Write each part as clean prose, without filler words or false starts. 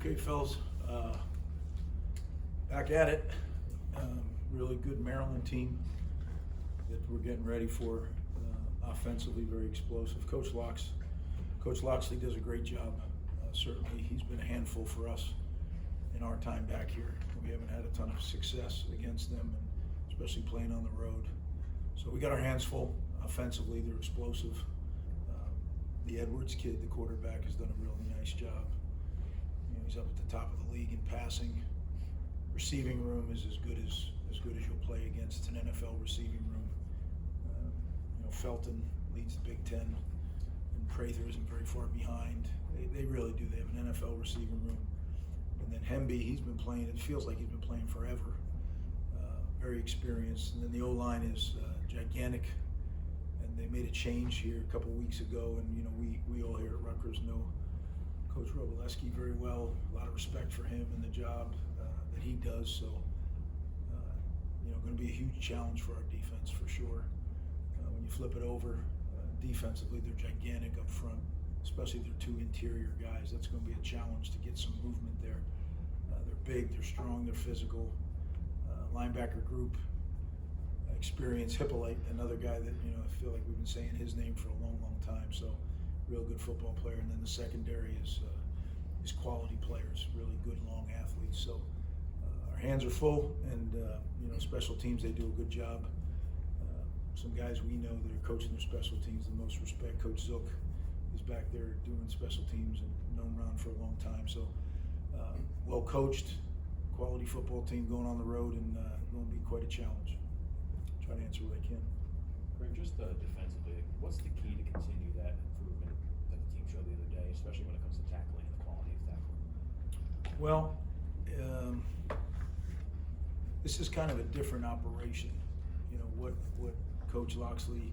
Okay, fellas, back at it. Really good Maryland team that we're getting ready for. Offensively, very explosive. Coach Loxley does a great job. Certainly, he's been a handful for us in our time back here. We haven't had a ton of success against them, and especially playing on the road. So we got our hands full. Offensively, they're explosive. The Edwards kid, the quarterback, has done a really nice job. He's up at the top of the league in passing. Receiving room is as good as you'll play against. It's an NFL receiving room. Felton leads the Big Ten, and Prather isn't very far behind. They really do. They have an NFL receiving room. And then Hemby, he's been playing. It feels like he's been playing forever. Very experienced. And then the O-line is gigantic. And they made a change here a couple weeks ago. And we all here at Rutgers know Coach Roboleski very well. A lot of respect for him and the job that he does. So, going to be a huge challenge for our defense for sure. When you flip it over, defensively, they're gigantic up front, especially their two interior guys. That's going to be a challenge to get some movement there. They're big, they're strong, they're physical. Linebacker group, experience. Hippolyte, another guy that I feel like we've been saying his name for a long, long time. So, real good football player. And then the secondary is quality players, really good long athletes. So, our hands are full, and special teams, they do a good job. Some guys we know that are coaching their special teams, the most respect. Coach Zook is back there doing special teams and known around for a long time. So, well coached, quality football team going on the road, and going to be quite a challenge. Try to answer what I can. Greg, just defensively, what's the key to continue that improvement that the team showed the other day, especially when it comes to tackling and the quality of tackling? Well, this is kind of a different operation. What Coach Loxley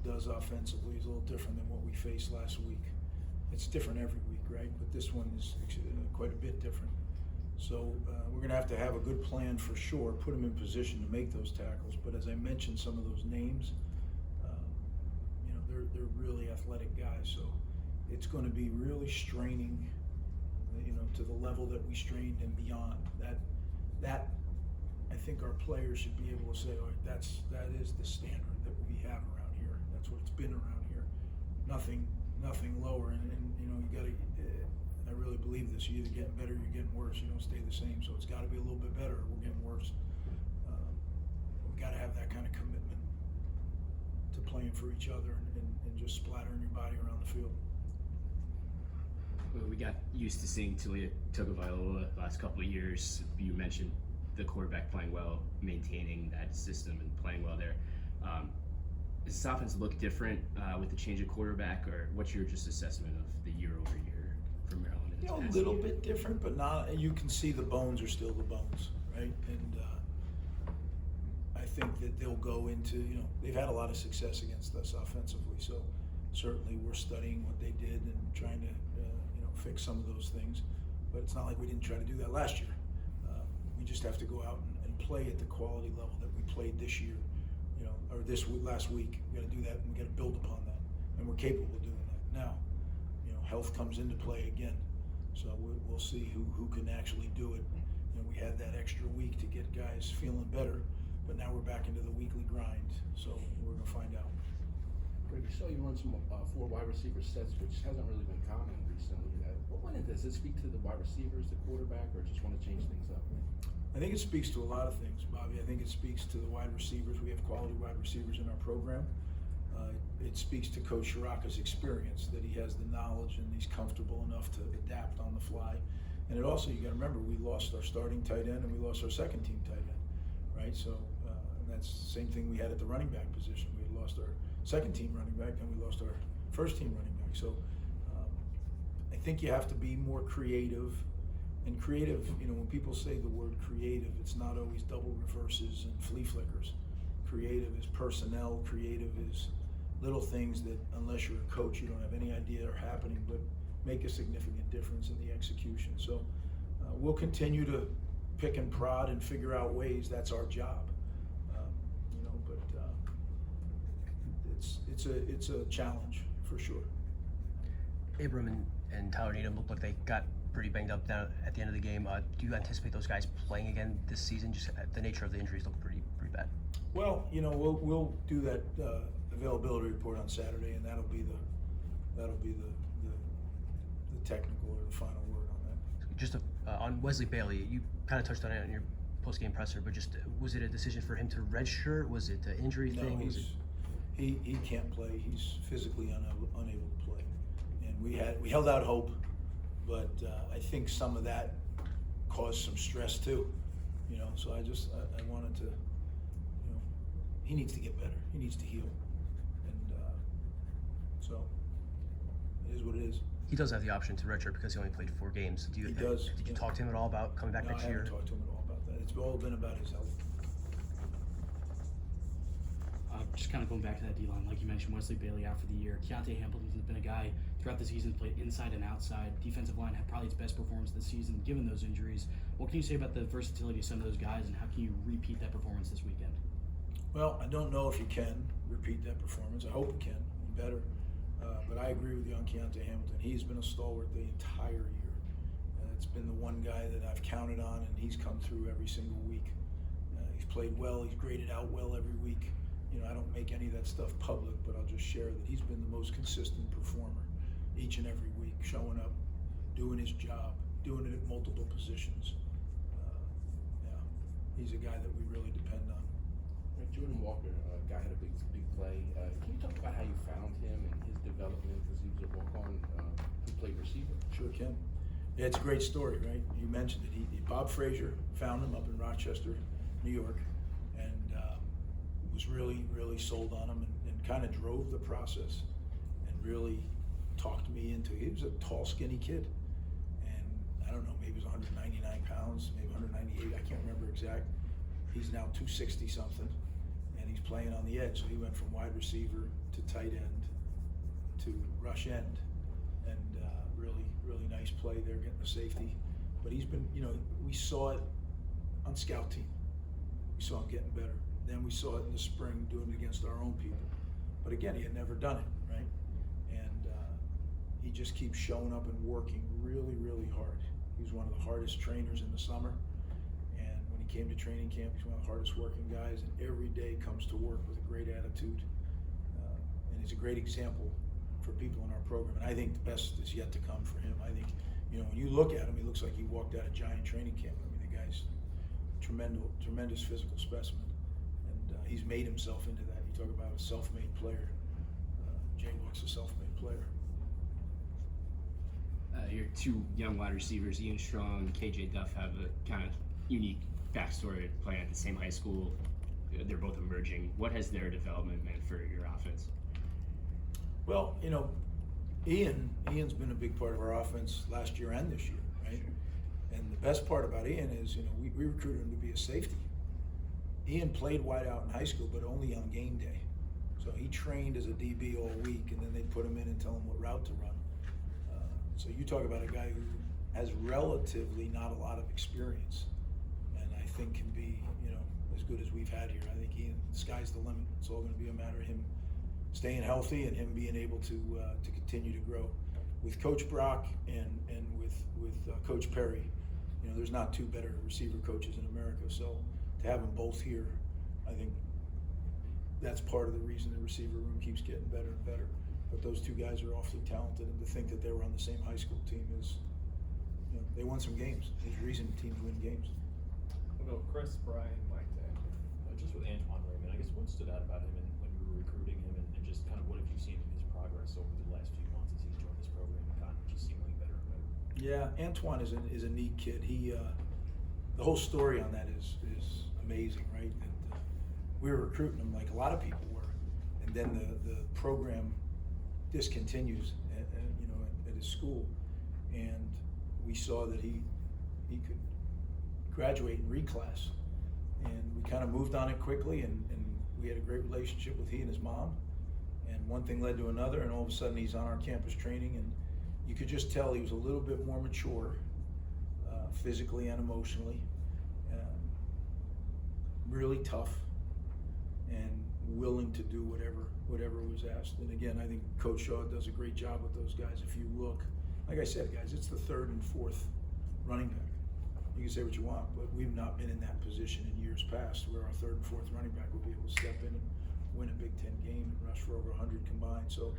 does offensively is a little different than what we faced last week. It's different every week, right? But this one is quite a bit different. So we're going to have a good plan for sure, put them in position to make those tackles. But as I mentioned, some of those names, they're really athletic guys. So it's going to be really straining, to the level that we strained and beyond. That I think our players should be able to say, all right, that is the standard that we have around here. That's what it's been around here. Nothing lower. And you got to. I really believe this. You're either getting better, or you're getting worse. You don't stay the same. So it's got to be a little bit better, or we're getting worse. We got to have that kind of commitment to playing for each other and just splattering your body around the field. Well, we got used to seeing Talia Tagovailoa the last couple of years. You mentioned the quarterback playing well, maintaining that system and playing well there. Does this offense look different with the change of quarterback, or what's your just assessment of the year over year for Maryland? A little bit different, but not. You can see the bones are still the bones, right? And I think that they'll go into, they've had a lot of success against us offensively. So certainly we're studying what they did and trying to, fix some of those things. But it's not like we didn't try to do that last year. We just have to go out and play at the quality level that we played this year, or last week. We got to do that, and we got to build upon that, and we're capable of doing that. Now, health comes into play again, so we'll see who can actually do it. We had that extra week to get guys feeling better, but now we're back into the weekly grind, so we're gonna find out. Greg, you saw you run some 4 wide receiver sets, which hasn't really been common recently. What went into this? Does it speak to the wide receivers, the quarterback, or just want to change things up? I think it speaks to a lot of things, Bobby. I think it speaks to the wide receivers. We have quality wide receivers in our program. It speaks to Coach Shiraka's experience, that he has the knowledge and he's comfortable enough to adapt on the fly. And it also, you got to remember, we lost our starting tight end and we lost our second team tight end, right? So and that's the same thing we had at the running back position. We had lost our second team running back, then we lost our first team running back. So I think you have to be more creative. And creative, when people say the word creative, it's not always double reverses and flea flickers. Creative is personnel. Creative is little things that, unless you're a coach, you don't have any idea are happening, but make a significant difference in the execution. So we'll continue to pick and prod and figure out ways. That's our job. But it's a challenge for sure. Abram and Tyler Needham looked like they got pretty banged up down at the end of the game. Do you anticipate those guys playing again this season? Just the nature of the injuries look pretty bad. Well, we'll do that availability report on Saturday, and that'll be the technical or the final word on that. Just on Wesley Bailey, you kind of touched on it in your post-game presser, but just was it a decision for him to redshirt? Was it an injury thing? No, he can't play. He's physically unable to play, and we held out hope, but I think some of that caused some stress too. So I wanted to. He needs to get better. He needs to heal, and so it is what it is. He does have the option to redshirt because he only played 4 games. He does. Did you talk to him at all about coming back next year? I haven't talked to him at all about that. It's all been about his health. Just kind of going back to that D-line, like you mentioned, Wesley Bailey out for the year. Keontae Hamilton's been a guy throughout the season, played inside and outside. Defensive line had probably its best performance this season, given those injuries. What can you say about the versatility of some of those guys, and how can you repeat that performance this weekend? Well, I don't know if you can repeat that performance. I hope you can, better. But I agree with you on Keontae Hamilton. He's been a stalwart the entire year. It's been the one guy that I've counted on, and he's come through every single week. He's played well. He's graded out well every week. I don't make any of that stuff public, but I'll just share that he's been the most consistent performer each and every week, showing up, doing his job, doing it at multiple positions. He's a guy that we really depend on. Jordan Walker, guy had a big play. Can you talk about how you found him and his development, because he was a walk-on who played receiver? Sure can. Yeah, it's a great story, right? You mentioned it. Bob Frazier found him up in Rochester, New York, and was really, really sold on him and kind of drove the process and really talked me into it. He was a tall, skinny kid. And I don't know, maybe he was 199 pounds, maybe 198, I can't remember exact. He's now 260 something, and he's playing on the edge. So he went from wide receiver to tight end to rush end, and really, really nice play there, getting the safety. But he's been, we saw it on scout team. We saw him getting better. Then we saw it in the spring doing it against our own people. But again, he had never done it, right? And he just keeps showing up and working really, really hard. He was one of the hardest trainers in the summer. And when he came to training camp, he's one of the hardest working guys, and every day comes to work with a great attitude. And he's a great example for people in our program. And I think the best is yet to come for him. I think, when you look at him, he looks like he walked out of Giant training camp. I mean, the guy's tremendous physical specimen. And he's made himself into that. You talk about a self-made player. Jay Walk's a self-made player. Your 2 young wide receivers, Ian Strong and KJ Duff, have a kind of unique backstory playing at the same high school. They're both emerging. What has their development meant for your offense? Well, Ian's been a big part of our offense last year and this year, right? And the best part about Ian is, we recruited him to be a safety. Ian played wideout in high school, but only on game day. So he trained as a DB all week, and then they put him in and tell him what route to run. So you talk about a guy who has relatively not a lot of experience, and I think can be, as good as we've had here. I think Ian, the sky's the limit. It's all going to be a matter of him staying healthy and him being able to continue to grow. With Coach Brock and with Coach Perry, there's not 2 better receiver coaches in America. So to have them both here, I think that's part of the reason the receiver room keeps getting better and better. But those 2 guys are awfully talented, and to think that they were on the same high school team is, they won some games. There's a reason teams win games. We'll go Chris, Brian, Mike, just with Antoine Raymond, I guess what stood out about him when you were recruiting him, and just kind of what have you seen in his progress over the last few months as he's joined this program and kind of just seemingly better and better? Yeah, Antoine is a neat kid. He, the whole story on that is amazing, right? And we were recruiting him like a lot of people were, and then the program discontinues at his school, and we saw that he could graduate and reclass, and we kind of moved on it quickly, and we had a great relationship with he and his mom, and one thing led to another, and all of a sudden he's on our campus training, and you could just tell he was a little bit more mature, physically and emotionally, really tough, and willing to do whatever was asked. And again, I think Coach Shaw does a great job with those guys. If you look, like I said, guys, it's the third and fourth running back. You can say what you want, but we've not been in that position in years past where our third and fourth running back will be able to step in and win a Big Ten game and rush for over 100 combined. So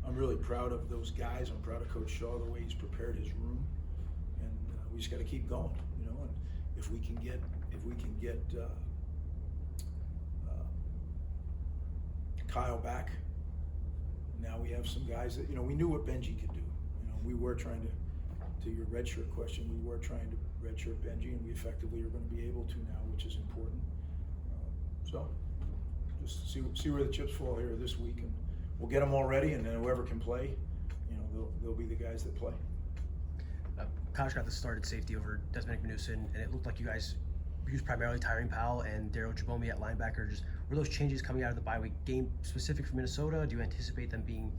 I'm really proud of those guys. I'm proud of Coach Shaw, the way he's prepared his room, and we just got to keep going, you know. And if we can get Kyle back, now we have some guys that, you know, we knew what Benji could do. You know, we were trying to your redshirt question, we were trying to redshirt Benji, and we effectively are going to be able to now, which is important. So just see where the chips fall here this week, and we'll get them all ready, and then whoever can play, you know, they'll be the guys that play. Kosh got the start at safety over Desmond Igbenusson, and it looked like you guys used primarily Tyreen Powell and Daryl Jabomi at linebacker. Just were those changes coming out of the bye week game specific for Minnesota? Do you anticipate them being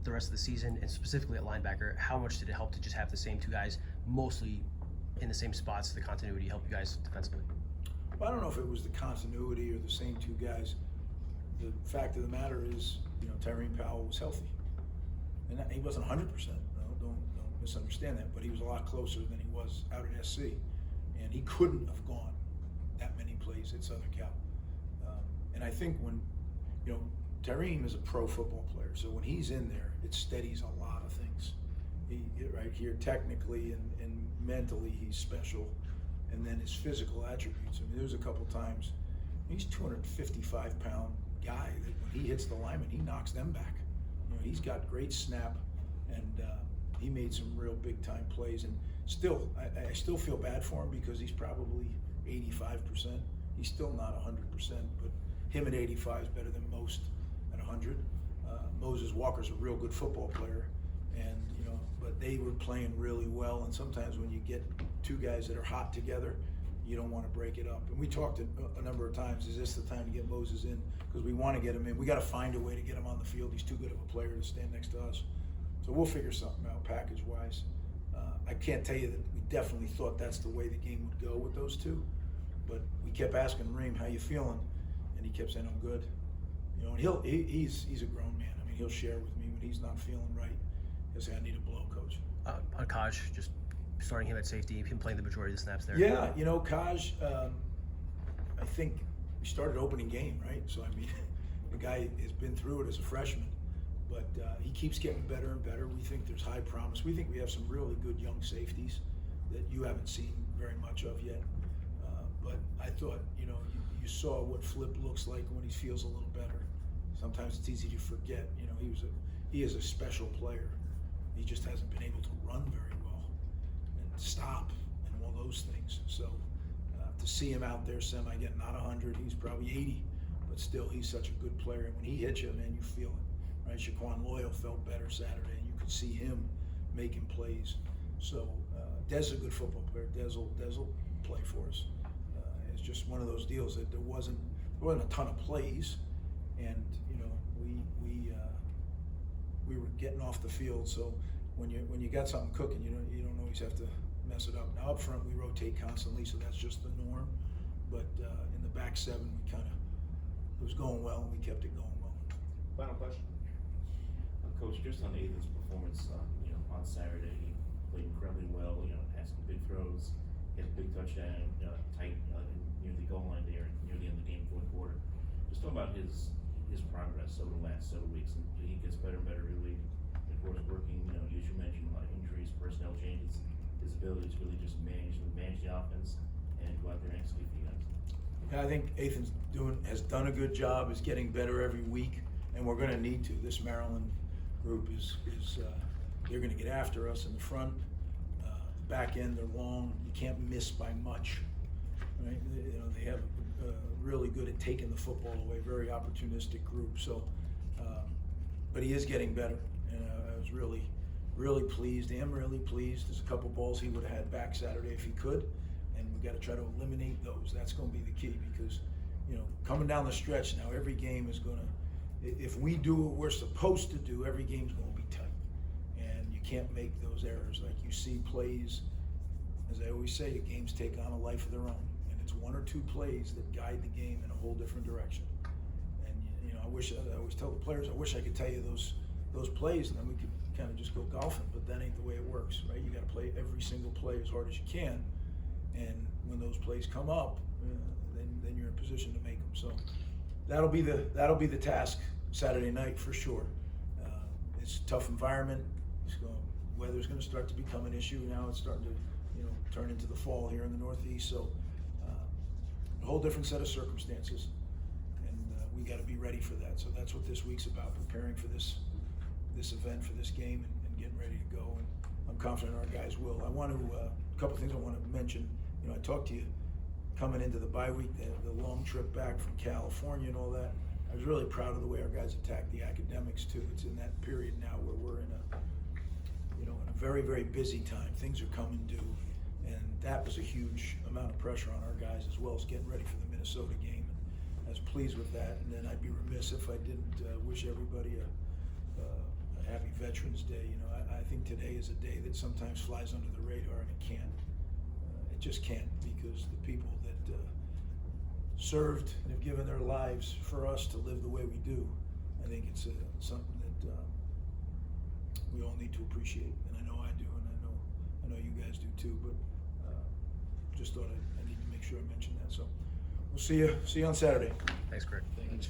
the rest of the season? And specifically at linebacker, how much did it help to just have the same two guys mostly in the same spots? The continuity help you guys defensively? Well, I don't know if it was the continuity or the same two guys. The fact of the matter is, you know, Tyreen Powell was healthy, and he wasn't 100%. Don't misunderstand that, but he was a lot closer than he was out at SC, and he couldn't have gone that many plays at Southern Cal. And I think when, you know, Tyreen is a pro football player, so when he's in there, it steadies a lot of things. Right here, technically and mentally, he's special, and then his physical attributes. I mean, there's a couple times he's 255-pound guy that when he hits the lineman, he knocks them back. You know, he's got great snap, and he made some real big-time plays. And still, I still feel bad for him because he's probably 85%. He's still not 100%, but him at 85 is better than most at 100. Moses Walker's a real good football player, and you know, but they were playing really well. And sometimes when you get two guys that are hot together, you don't want to break it up. And we talked a number of times, is this the time to get Moses in? Because we want to get him in. We got to find a way to get him on the field. He's too good of a player to stand next to us. So we'll figure something out package-wise. I can't tell you that we definitely thought that's the way the game would go with those two, but we kept asking Reem, how you feeling? And he kept saying, I'm good. You know, and he's a grown man. I mean, he'll share with me when he's not feeling right. He'll say, I need a blow, coach. On Kaj, just starting him at safety, him playing the majority of the snaps there. Yeah, you know, Kaj, I think we started opening game, right? So, I mean, the guy has been through it as a freshman, but he keeps getting better and better. We think there's high promise. We think we have some really good young safeties that you haven't seen very much of yet. But I thought, you know, you saw what Flip looks like when he feels a little better. Sometimes it's easy to forget, you know, he is a special player. He just hasn't been able to run very well and stop and all those things. So to see him out there getting not 100, he's probably 80, but still he's such a good player. And when he hits you, man, you feel it, right? Shaquan Loyal felt better Saturday, and you could see him making plays. So Des is a good football player. Des will play for us. It's just one of those deals that there wasn't a ton of plays, and you know we were getting off the field. So when you got something cooking, you don't always have to mess it up. Now up front we rotate constantly, so that's just the norm. But in the back seven, it was going well, and we kept it going well. Final question. Coach, just on Aiden's performance, on Saturday, he played incredibly well. You know, had some big throws, hit a big touchdown, tight near the goal line there, near the end of the game, fourth quarter. Just talk about his progress over the last several weeks, and he gets better and better every week. Of course, working, as you mentioned, a lot of injuries, personnel changes, his ability to really just manage the offense and go out there and execute for you guys. Yeah, I think Ethan's has done a good job. Is getting better every week, and we're going to need to. This Maryland group is they're going to get after us in the front. Back end, they're long. You can't miss by much, right? They have really good at taking the football away. Very opportunistic group. So, but he is getting better, and I was really pleased. I'm really pleased. There's a couple balls he would have had back Saturday if he could, and we got to try to eliminate those. That's going to be the key because, coming down the stretch now, every game is going to. If we do what we're supposed to do, every game's going to be tight. You can't make those errors. Like you see plays, as I always say, games take on a life of their own. And it's one or two plays that guide the game in a whole different direction. And I always tell the players, I wish I could tell you those plays, and then we could kind of just go golfing. But that ain't the way it works, right? You got to play every single play as hard as you can, and when those plays come up, then you're in position to make them. So that'll be the task Saturday night for sure. It's a tough environment. Weather's going to start to become an issue now. It's starting to, turn into the fall here in the Northeast. So a whole different set of circumstances, and we got to be ready for that. So that's what this week's about: preparing for this event, for this game, and getting ready to go. And I'm confident our guys will. I want to a couple things I want to mention. I talked to you coming into the bye week, the long trip back from California and all that. I was really proud of the way our guys attacked the academics too. It's in that period now where we're in a very, very busy time. Things are coming due, and that was a huge amount of pressure on our guys, as well as getting ready for the Minnesota game. And I was pleased with that, and then I'd be remiss if I didn't wish everybody a happy Veterans Day. I think today is a day that sometimes flies under the radar, and it can't. It just can't, because the people that served and have given their lives for us to live the way we do, I think it's something that we all need to appreciate, and I know I do, and I know you guys do too. But just thought I need to make sure I mention that. So we'll see you on Saturday. Thanks, Greg. Thanks.